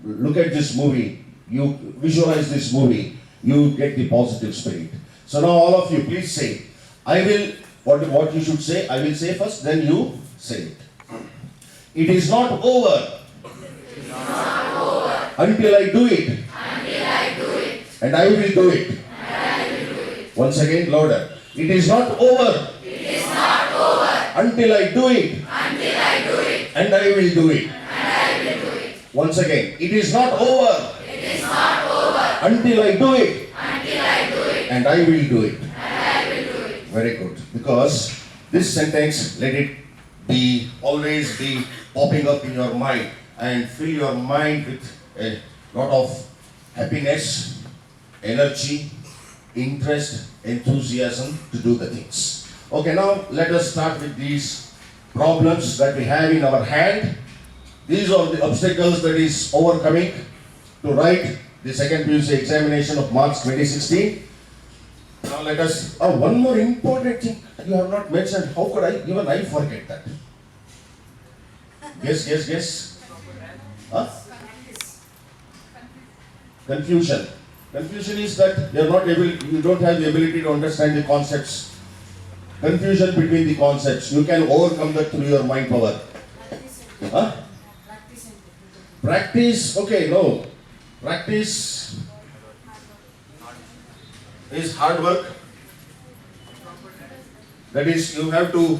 look at this movie, you visualize this movie, you get the positive spirit. So now all of you, please say, I will, what you should say, I will say first, then you say it. It is not over. Until I do it. And I will do it. Once again, louder. It is not over. Until I do it. And I will do it. Once again. It is not over. Until I do it. And I will do it. Very good. Because this sentence, let it be always be popping up in your mind and fill your mind with a lot of happiness, energy, interest, enthusiasm to do the things. Okay, now let us start with these problems that we have in our hand. These are the obstacles that is overcoming to write the second PUC examination of March 2016. Now let us, one more important thing you have not mentioned. How could I, even I forget that? Guess. Huh? Confusion. Confusion is that you don't have the ability to understand the concepts. Confusion between the concepts. You can overcome that through your mind power. Huh? Practice, okay, no. Practice is hard work. That is, you have to,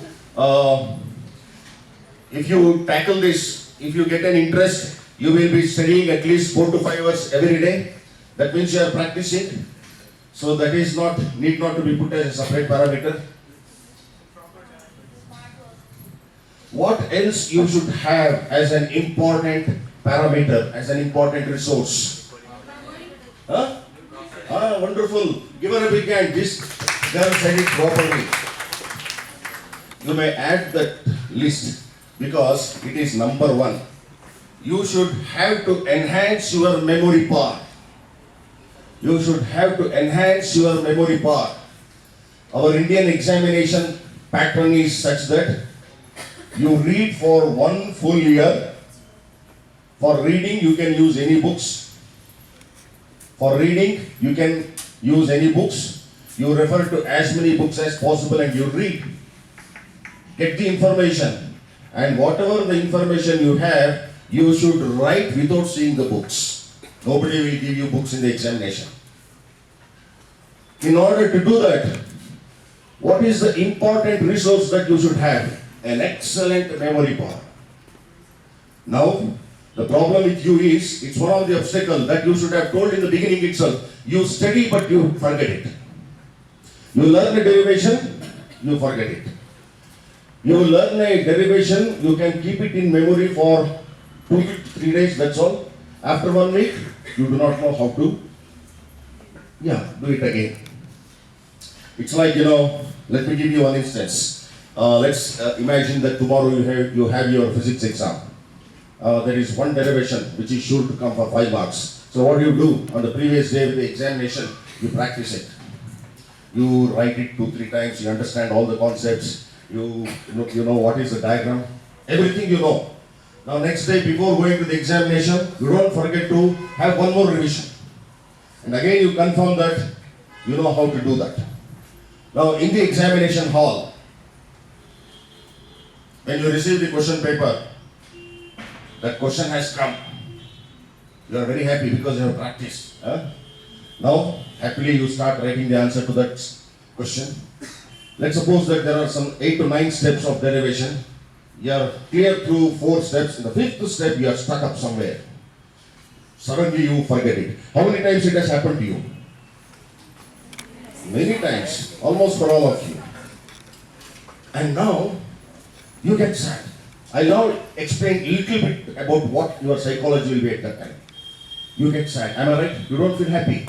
if you tackle this, if you get an interest, you will be studying at least 4 to 5 hours every day. That means you are practicing. So that is need not to be put as a separate parameter. What else you should have as an important parameter, as an important resource? Huh? Wonderful. Give her a big hand. This girl said it properly. You may add that list because it is number 1. You should have to enhance your memory power. You should have to enhance your memory power. Our Indian examination pattern is such that you read for 1 full year. For reading, you can use any books. For reading, you can use any books. You refer to as many books as possible and you read. Get the information. And whatever the information you have, you should write without seeing the books. Nobody will give you books in the examination. In order to do that, what is the important resource that you should have? An excellent memory power. Now, the problem with you is, it's one of the obstacles that you should have told in the beginning itself. You study but you forget it. You learn a derivation, you forget it. You learn a derivation, you can keep it in memory for 2 to 3 days, that's all. After 1 week, you do not know how to, do it again. It's like, let me give you one instance. Let's imagine that tomorrow you have your physics exam. There is one derivation which is sure to come for 5 marks. So what do you do? On the previous day of the examination, you practice it. You write it 2-3 times, you understand all the concepts, you know what is the diagram, everything you know. Now next day before going to the examination, you don't forget to have one more revision. And again you confirm that you know how to do that. Now in the examination hall, when you receive the question paper, that question has come. You are very happy because you have practiced. Now, happily you start writing the answer to that question. Let's suppose that there are some 8 to 9 steps of derivation. You are clear through 4 steps. In the 5th step, you are stuck up somewhere. Suddenly you forget it. How many times it has happened to you? Many times. Almost for all of you. And now, you get sad. I'll now explain a little bit about what your psychology will be at that time. You get sad. Am I right? You don't feel happy.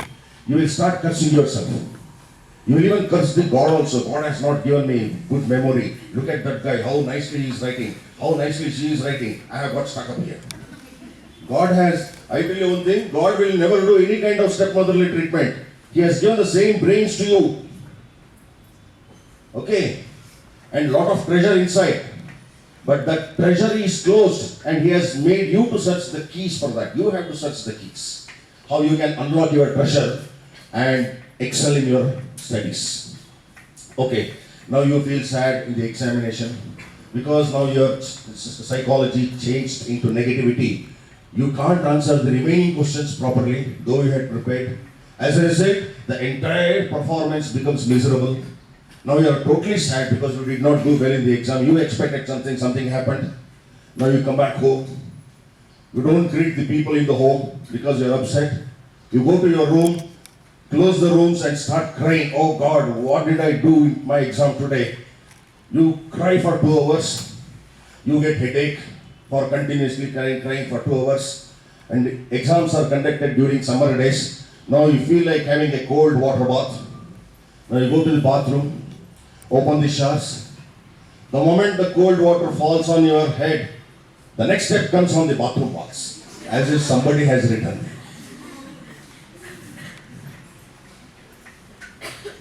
You will start cursing yourself. You will even curse the God also. God has not given me good memory. Look at that guy, how nicely he is writing. How nicely she is writing. I have got stuck up here. God has, I tell you one thing, God will never do any kind of stepmotherly treatment. He has given the same brains to you. Okay? And lot of treasure inside. But that treasury is closed and he has made you to search the keys for that. You have to search the keys. How you can unlock your treasure and excel in your studies. Okay, now you feel sad in the examination because now your psychology changed into negativity. You can't answer the remaining questions properly, though you had prepared. As a result, the entire performance becomes miserable. Now you are totally sad because you did not do well in the exam. You expected something, something happened. Now you come back home. You don't greet the people in the home because you are upset. You go to your room, close the rooms and start crying. Oh God, what did I do in my exam today? You cry for 2 hours. You get headache for continuously crying for 2 hours. And exams are conducted during summer days. Now you feel like having a cold water bath. Now you go to the bathroom, open the showers. The moment the cold water falls on your head, the next step comes on the bathroom walls, as if somebody has written.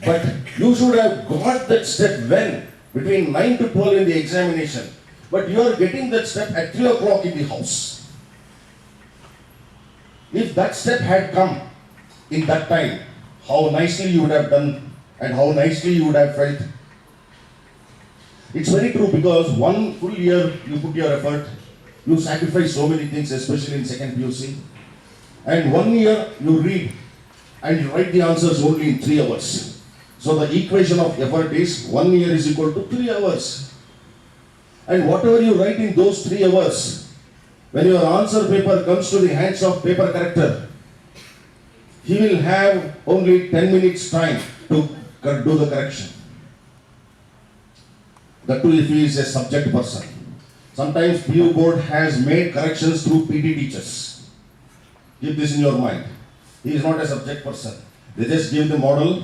But you should have got that step when? Between 9 to 12 in the examination. But you are getting that step at 3 o'clock in the house. If that step had come in that time, how nicely you would have done and how nicely you would have felt. It's very true because 1 full year you put your effort, you sacrifice so many things, especially in second PUC. And 1 year you read and you write the answers only in 3 hours. So the equation of effort is 1 year is equal to 3 hours. And whatever you write in those 3 hours, when your answer paper comes to the hands of paper corrector, he will have only 10 minutes time to do the correction. That too if he is a subject person. Sometimes PU board has made corrections through PT teachers. Keep this in your mind. He is not a subject person. They just give the model.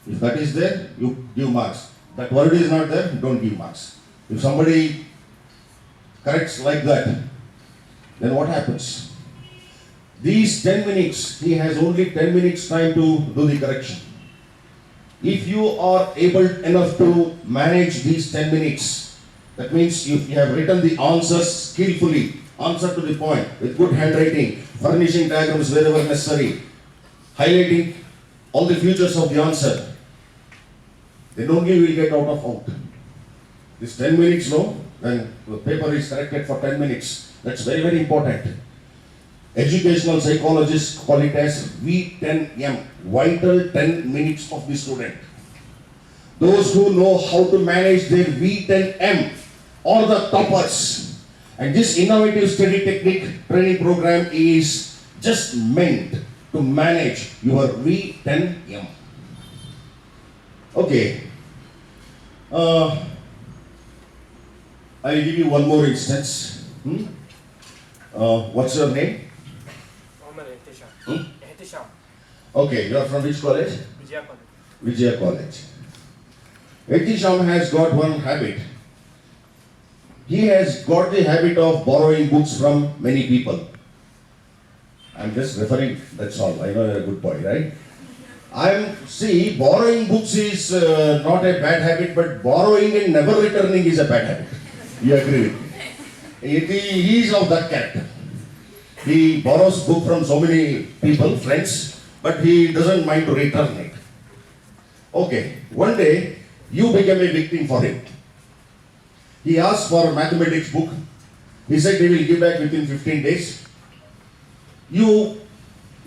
If that is there, you give marks. That word is not there, don't give marks. If somebody corrects like that, then what happens? These 10 minutes, he has only 10 minutes time to do the correction. If you are able enough to manage these 10 minutes, that means you have written the answers skillfully, answer to the point, with good handwriting, furnishing diagrams wherever necessary, highlighting all the features of the answer, then only you will get out of out. This 10 minutes, no? When the paper is corrected for 10 minutes, that's very, very important. Educational psychologists call it as V10M, vital 10 minutes of the student. Those who know how to manage their V10M are the toppers. And this innovative study technique training program is just meant to manage your V10M. Okay. I'll give you one more instance. What's your name? Okay, you are from which college? Vijaya College. Vijaya College. Ehtisham has got one habit. He has got the habit of borrowing books from many people. I'm just referring, that's all. I know you're a good boy, right? See, borrowing books is not a bad habit, but borrowing and never returning is a bad habit. You agree with me? He is of that character. He borrows book from so many people, friends, but he doesn't mind to return it. Okay, one day you became a victim for him. He asked for a mathematics book. He said he will give back within 15 days. You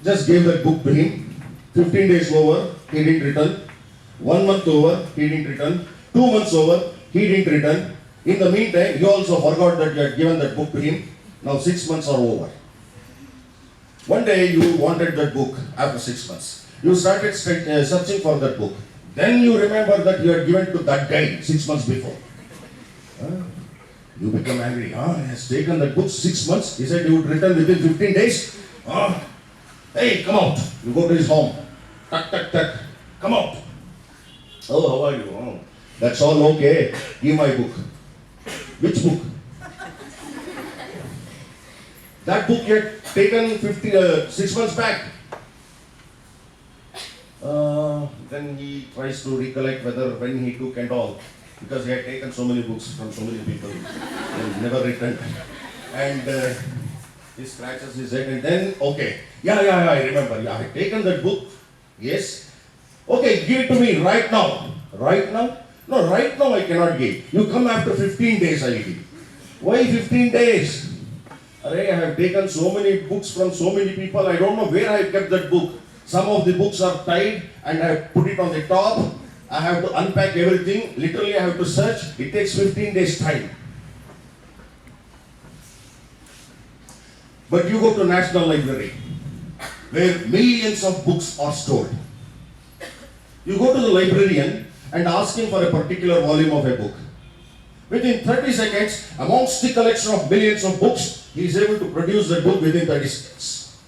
just gave that book to him. 15 days over, he didn't return. 1 month over, he didn't return. 2 months over, he didn't return. In the meantime, you also forgot that you had given that book to him. Now 6 months are over. One day you wanted that book after 6 months. You started searching for that book. Then you remember that you had given to that guy 6 months before. You become angry. He has taken that book 6 months. He said he would return within 15 days. Hey, come out. You go to his home. Tuck, tuck, tuck. Come out. Oh, how are you? Oh, that's all okay. Give my book. Which book? That book you had taken 6 months back. Then he tries to recollect whether when he took and all. because he had taken so many books from so many people and never returned. And he scratches his head and then, okay, yeah, I remember. Yeah, I had taken that book. Yes. Okay, give it to me right now. Right now? No, right now I cannot give. You come after 15 days, I will give. Why 15 days? Array, I have taken so many books from so many people, I don't know where I kept that book. Some of the books are tied and I have put it on the top. I have to unpack everything. Literally, I have to search. It takes 15 days time. But you go to National Library, where millions of books are stored. You go to the librarian and ask him for a particular volume of a book. Within 30 seconds, amongst the collection of millions of books, he is able to produce the book within 30 seconds.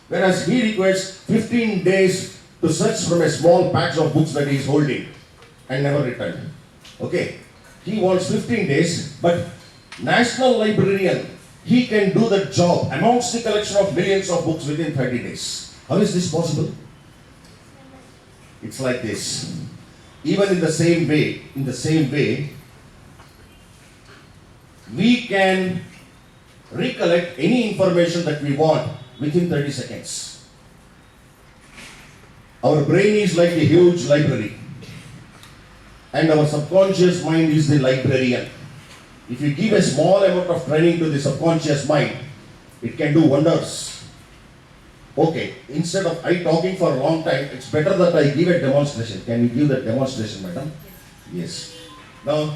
Whereas he requires 15 days to search from a small patch of books that he is holding and never return. Okay, he wants 15 days, but National Librarian, he can do the job amongst the collection of millions of books within 30 days. How is this possible? It's like this. Even in the same way, we can recollect any information that we want within 30 seconds. Our brain is like a huge library, and our subconscious mind is the librarian. If you give a small amount of training to the subconscious mind, it can do wonders. Okay, instead of I talking for a long time, it's better that I give a demonstration. Can you give that demonstration, madam? Yes. Now,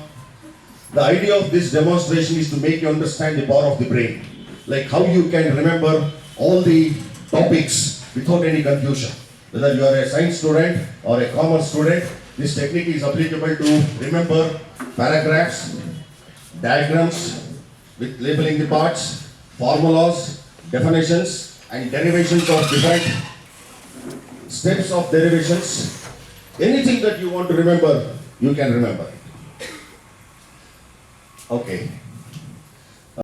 the idea of this demonstration is to make you understand the power of the brain. Like how you can remember all the topics without any confusion. Whether you are a science student or a commerce student, this technique is applicable to remember paragraphs, diagrams with labeling the parts, formulas, definitions, and derivations of different steps of derivations. Anything that you want to remember, you can remember. Okay.